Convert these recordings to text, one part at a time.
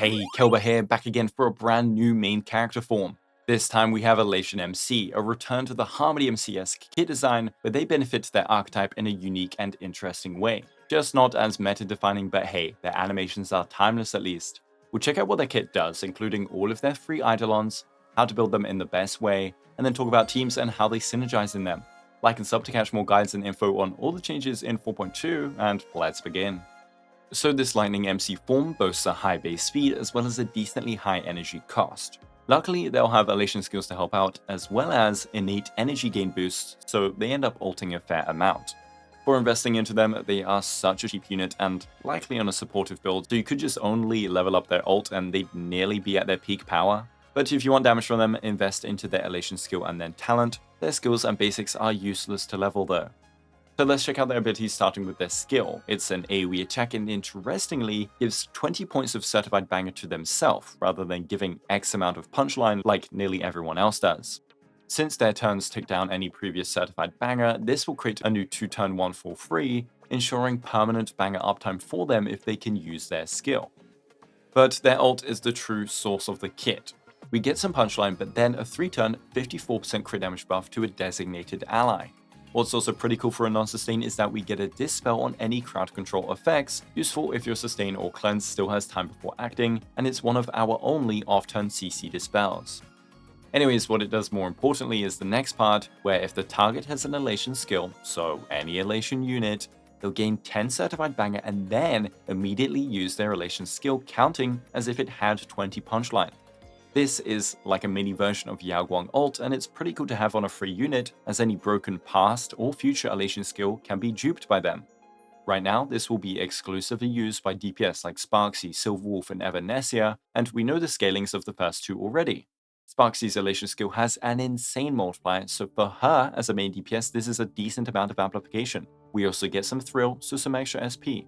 Hey, Caelba here, back again for a brand new main character form. This time we have Elation MC, a return to the Harmony MC-esque kit design where they benefit their archetype in a unique and interesting way. Just not as meta-defining, but hey, their animations are timeless at least. We'll check out what their kit does, including all of their free Eidolons, how to build them in the best way, and then talk about teams and how they synergize in them. Like and sub to catch more guides and info on all the changes in 4.2, and let's begin. So this Lightning MC form boasts a high base speed as well as a decently high energy cost. Luckily, they'll have Elation skills to help out, as well as innate energy gain boosts, so they end up ulting a fair amount. For investing into them, they are such a cheap unit and likely on a supportive build, so you could just only level up their ult and they'd nearly be at their peak power. But if you want damage from them, invest into their Elation skill and then talent. Their skills and basics are useless to level though. So let's check out their abilities, starting with their skill. It's an AoE attack and interestingly gives 20 points of certified banger to themselves, rather than giving X amount of punchline like nearly everyone else does. Since their turns take down any previous certified banger, this will create a new 2-turn one for free, ensuring permanent banger uptime for them if they can use their skill. But their ult is the true source of the kit. We get some punchline, but then a 3-turn 54% crit damage buff to a designated ally. What's also pretty cool for a non-sustain is that we get a dispel on any crowd control effects, useful if your sustain or cleanse still has time before acting, and it's one of our only off-turn CC dispels. Anyways, what it does more importantly is the next part, where if the target has an Elation skill, so any Elation unit, they'll gain 10 certified banger and then immediately use their Elation skill, counting as if it had 20 punchline. This is like a mini version of Yao Guang ult, and it's pretty cool to have on a free unit, as any broken past or future Elation skill can be duped by them. Right now, this will be exclusively used by DPS like Sparxie, Silver Wolf, and Evanescia, and we know the scalings of the first two already. Sparxie's Elation skill has an insane multiplier, so for her as a main DPS, this is a decent amount of amplification. We also get some thrill, so some extra SP.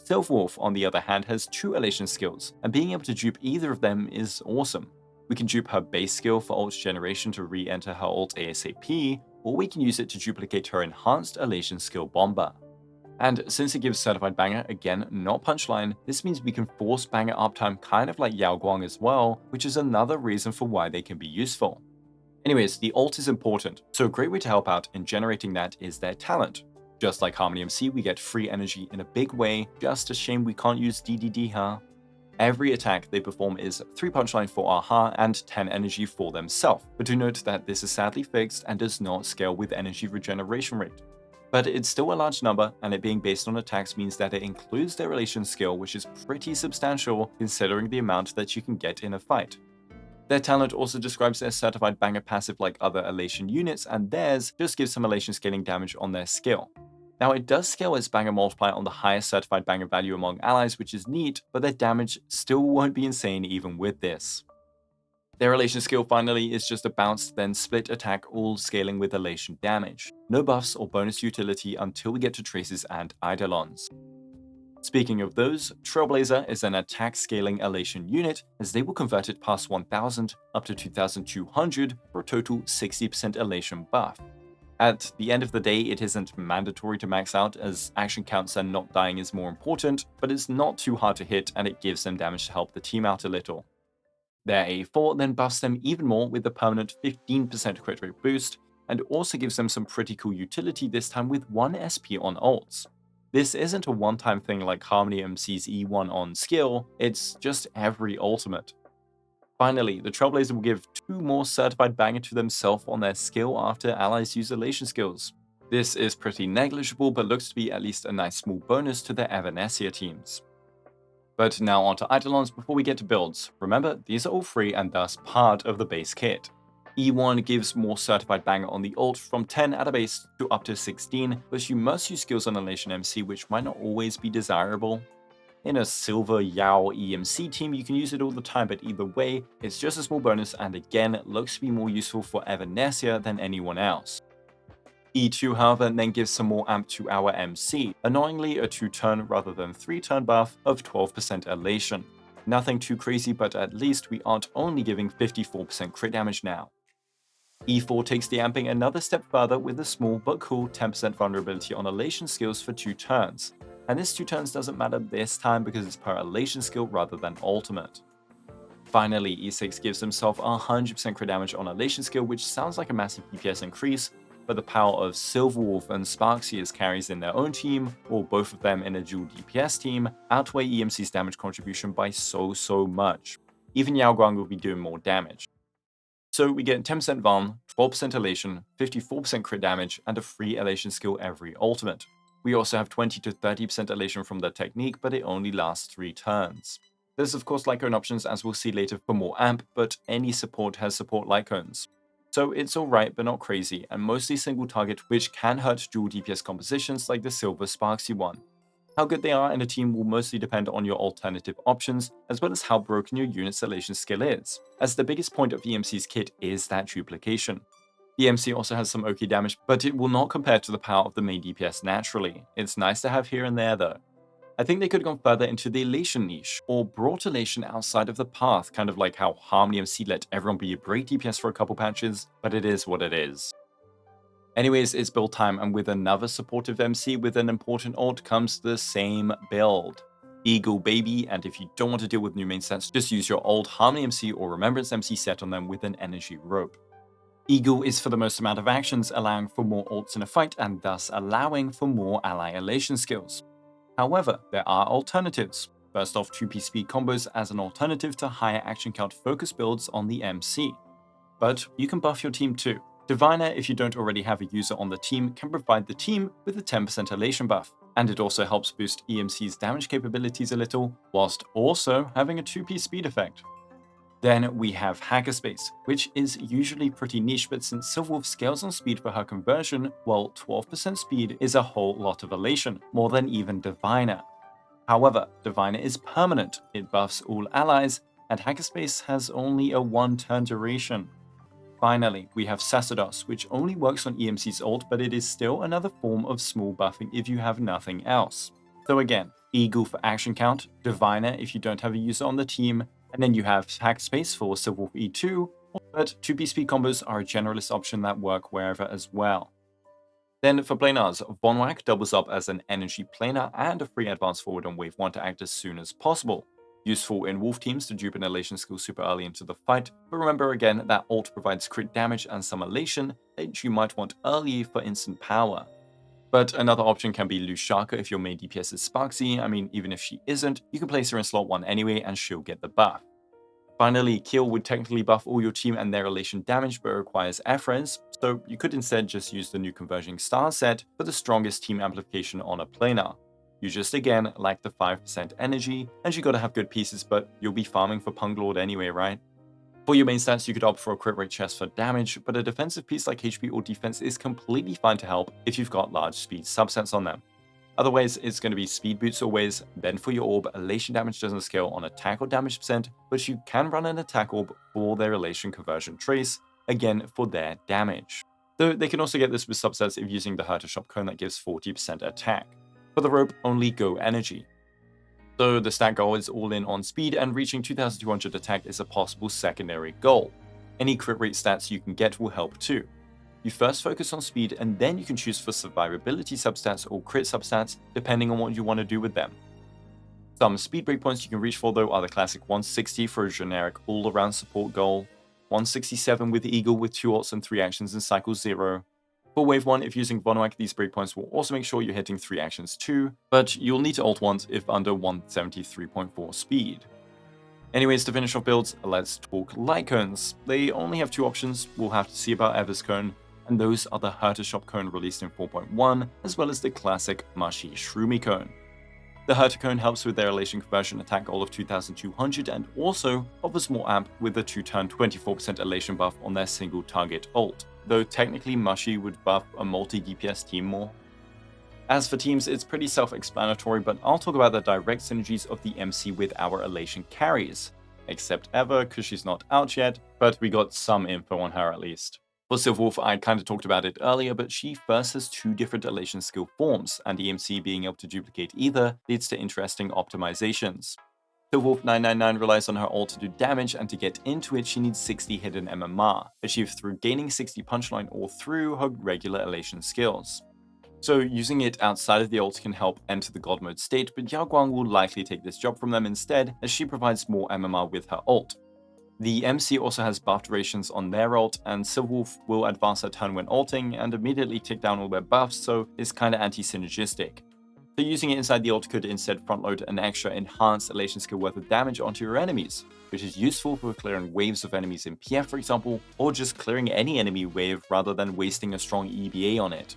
Silver Wolf, on the other hand, has 2 Elation skills, and being able to dupe either of them is awesome. We can dupe her base skill for ult generation to re-enter her ult ASAP, or we can use it to duplicate her enhanced Elation skill Bomber. And since it gives certified banger, again not punchline, this means we can force banger uptime kind of like Yao Guang as well, which is another reason for why they can be useful. Anyways, the ult is important, so a great way to help out in generating that is their talent. Just like Harmony MC, we get free energy in a big way, just a shame we can't use DDD, huh? Every attack they perform is 3 punchline for Aha and 10 energy for themselves, but do note that this is sadly fixed and does not scale with energy regeneration rate. But it's still a large number, and it being based on attacks means that it includes their Elation skill, which is pretty substantial considering the amount that you can get in a fight. Their talent also describes their certified banger passive like other Elation units, and theirs just gives some Elation scaling damage on their skill. Now, it does scale its banger multiplier on the highest certified banger value among allies, which is neat, but their damage still won't be insane even with this. Their Elation skill finally is just a bounced then split attack, all scaling with Elation damage. No buffs or bonus utility until we get to Traces and Eidolons. Speaking of those, Trailblazer is an attack scaling Elation unit, as they will convert it past 1000 up to 2200 for a total 60% Elation buff. At the end of the day, it isn't mandatory to max out, as action counts and not dying is more important, but it's not too hard to hit and it gives them damage to help the team out a little. Their A4 then buffs them even more with a permanent 15% crit rate boost, and also gives them some pretty cool utility, this time with 1 SP on ults. This isn't a one-time thing like Harmony MC's E1 on skill, it's just every ultimate. Finally, the Trailblazer will give 2 more certified banger to themselves on their skill after allies use Elation skills. This is pretty negligible, but looks to be at least a nice small bonus to their Evanescia teams. But now onto Eidolons before we get to builds. Remember, these are all free and thus part of the base kit. E1 gives more certified banger on the ult from 10 at a base to up to 16, but you must use skills on Elation MC, which might not always be desirable. In a Silver Yao EMC team, you can use it all the time, but either way, it's just a small bonus and again, looks to be more useful for Evanescia than anyone else. E2, however, then gives some more amp to our MC, annoyingly a 2-turn rather than 3-turn buff of 12% Elation. Nothing too crazy, but at least we aren't only giving 54% crit damage now. E4 takes the amping another step further with a small but cool 10% vulnerability on Elation skills for 2 turns. And this 2 turns doesn't matter this time because it's per Elation skill rather than ultimate. Finally, E6 gives himself 100% crit damage on Elation skill, which sounds like a massive DPS increase, but the power of Silver Wolf and Sparxie as carries in their own team, or both of them in a dual DPS team, outweigh EMC's damage contribution by so much. Even Yao Guang will be doing more damage. So we get 10% Vuln, 12% Elation, 54% crit damage, and a free Elation skill every ultimate. We also have 20 to 30% Elation from the technique, but it only lasts 3 turns. There's of course Lycone options, as we'll see later, for more amp, but any support has support Lycones. So it's alright but not crazy, and mostly single target, which can hurt dual DPS compositions like the Silver Sparxie one. How good they are in a team will mostly depend on your alternative options, as well as how broken your unit's Elation skill is, as the biggest point of EMC's kit is that duplication. The MC also has some OK damage, but it will not compare to the power of the main DPS naturally. It's nice to have here and there though. I think they could have gone further into the Elation niche, or brought Elation outside of the path, kind of like how Harmony MC let everyone be a break DPS for a couple patches, but it is what it is. Anyways, it's build time, and with another supportive MC with an important ult comes the same build. Eagle baby, and if you don't want to deal with new main sets, just use your old Harmony MC or Remembrance MC set on them with an energy rope. Eagle is for the most amount of actions, allowing for more ults in a fight, and thus allowing for more ally Elation skills. However, there are alternatives. First off, 2p speed combos as an alternative to higher action count focus builds on the MC. But you can buff your team too. Diviner, if you don't already have a user on the team, can provide the team with a 10% Elation buff, and it also helps boost EMC's damage capabilities a little, whilst also having a 2p speed effect. Then we have Hackerspace, which is usually pretty niche, but since Silver Wolf scales on speed for her conversion, well, 12% speed is a whole lot of Elation, more than even Diviner. However, Diviner is permanent, it buffs all allies, and Hackerspace has only a 1-turn duration. Finally, we have Sacerdos, which only works on EMC's ult, but it is still another form of small buffing if you have nothing else. So again, Eagle for action count, Diviner if you don't have a user on the team, and then you have Hackerspace for Silver Wolf E2, but 2p speed combos are a generalist option that work wherever as well. Then for planars, Vonwak doubles up as an energy planar and a free advance forward on wave 1 to act as soon as possible. Useful in wolf teams to dupe an Elation skill super early into the fight, but remember again that ult provides crit damage and some Elation that you might want early for instant power. But another option can be Lushaka if your main DPS is Sparxie. I mean, even if she isn't, you can place her in slot 1 anyway and she'll get the buff. Finally, Keel would technically buff all your team and their Elation damage, but requires F-res, so you could instead just use the new Converging Star set for the strongest team amplification on a planar. You just again lack the 5% energy, and you gotta have good pieces, but you'll be farming for Punglord anyway, right? For your main stats, you could opt for a crit rate chest for damage, but a defensive piece like HP or defense is completely fine to help if you've got large speed subsets on them. Otherwise, it's going to be speed boots always. Then for your orb, Elation damage doesn't scale on attack or damage percent, but you can run an attack orb for their Elation conversion trace, again for their damage. Though they can also get this with subsets if using the Herta Shop cone that gives 40% attack. For the rope, only go energy. So the stat goal is all in on speed, and reaching 2200 attack is a possible secondary goal. Any crit rate stats you can get will help too. You first focus on speed, and then you can choose for survivability substats or crit substats, depending on what you want to do with them. Some speed breakpoints you can reach for though are the classic 160 for a generic all-around support goal, 167 with Eagle with 2 ults and 3 actions in cycle 0. For wave 1, if using Vonwak, these breakpoints will also make sure you're hitting 3 actions too, but you'll need to ult once if under 173.4 speed. Anyways, to finish off builds, let's talk Lycones. They only have 2 options, we'll have to see about Ever's Cone, and those are the Herta Shop Cone released in 4.1, as well as the classic Mushy Shroomy Cone. The Herta Cone helps with their Elation conversion attack goal of 2200 and also offers more amp with a 2-turn 24% Elation buff on their single target ult, though technically Mushy would buff a multi-DPS team more. As for teams, it's pretty self-explanatory, but I'll talk about the direct synergies of the MC with our Elation carries. Except Eva, because she's not out yet, but we got some info on her at least. For Silver Wolf, I kind of talked about it earlier, but she first has 2 different Elation skill forms, and EMC being able to duplicate either leads to interesting optimizations. Silver Wolf 999 relies on her ult to do damage, and to get into it she needs 60 hidden MMR, achieved through gaining 60 punchline or through her regular Elation skills. So using it outside of the ult can help enter the god mode state, but Yao Guang will likely take this job from them instead, as she provides more MMR with her ult. The MC also has buff durations on their ult, and Silver Wolf will advance a turn when ulting and immediately take down all their buffs, so it's kinda anti-synergistic. So using it inside the ult could instead front-load an extra enhanced Elation skill worth of damage onto your enemies, which is useful for clearing waves of enemies in PF for example, or just clearing any enemy wave rather than wasting a strong EBA on it.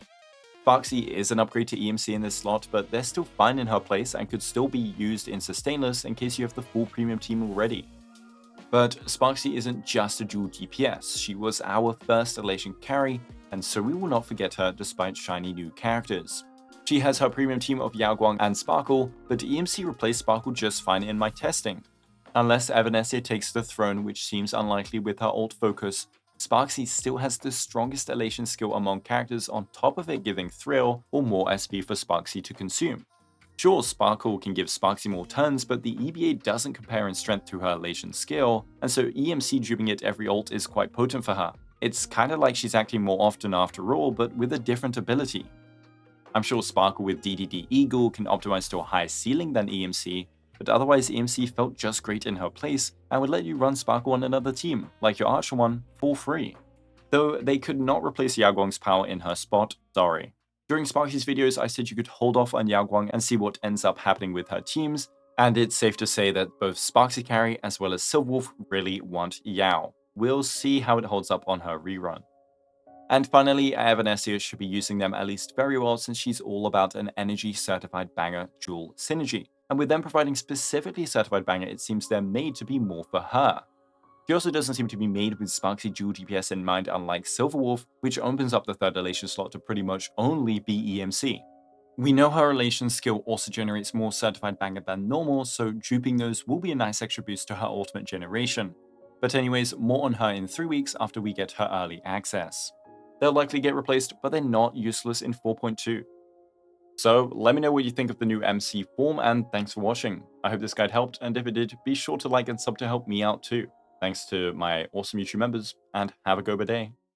Sparxie is an upgrade to EMC in this slot, but they're still fine in her place and could still be used in Sustainless in case you have the full premium team already. But Sparxie isn't just a dual DPS, she was our first Elation carry, and so we will not forget her despite shiny new characters. She has her premium team of Yaoguang and Sparkle, but EMC replaced Sparkle just fine in my testing. Unless Evanescia takes the throne, which seems unlikely with her ult focus, Sparxie still has the strongest Elation skill among characters on top of it giving Thrill or more SP for Sparxie to consume. Sure, Sparkle can give Sparxie more turns, but the EBA doesn't compare in strength to her Elation skill, and so EMC duping it every ult is quite potent for her. It's kinda like she's acting more often after all, but with a different ability. I'm sure Sparkle with DDD Eagle can optimize to a higher ceiling than EMC, but otherwise EMC felt just great in her place and would let you run Sparkle on another team, like your Archer one, for free. Though they could not replace Yaoguang's power in her spot, sorry. During Sparxie's videos, I said you could hold off on Yaoguang and see what ends up happening with her teams, and it's safe to say that both Sparxie carry as well as Silver Wolf really want Yao. We'll see how it holds up on her rerun. And finally, Evanescia should be using them at least very well since she's all about an energy certified banger dual synergy. And with them providing specifically certified banger, it seems they're made to be more for her. She also doesn't seem to be made with Sparxie dual DPS in mind, unlike Silver Wolf, which opens up the third Elation slot to pretty much only be EMC. We know her Elation skill also generates more certified banger than normal, so duping those will be a nice extra boost to her ultimate generation. But anyways, more on her in 3 weeks after we get her early access. They'll likely get replaced, but they're not useless in 4.2. So let me know what you think of the new MC form, and thanks for watching. I hope this guide helped, and if it did, be sure to like and sub to help me out too. Thanks to my awesome YouTube members, and have a Guoba day.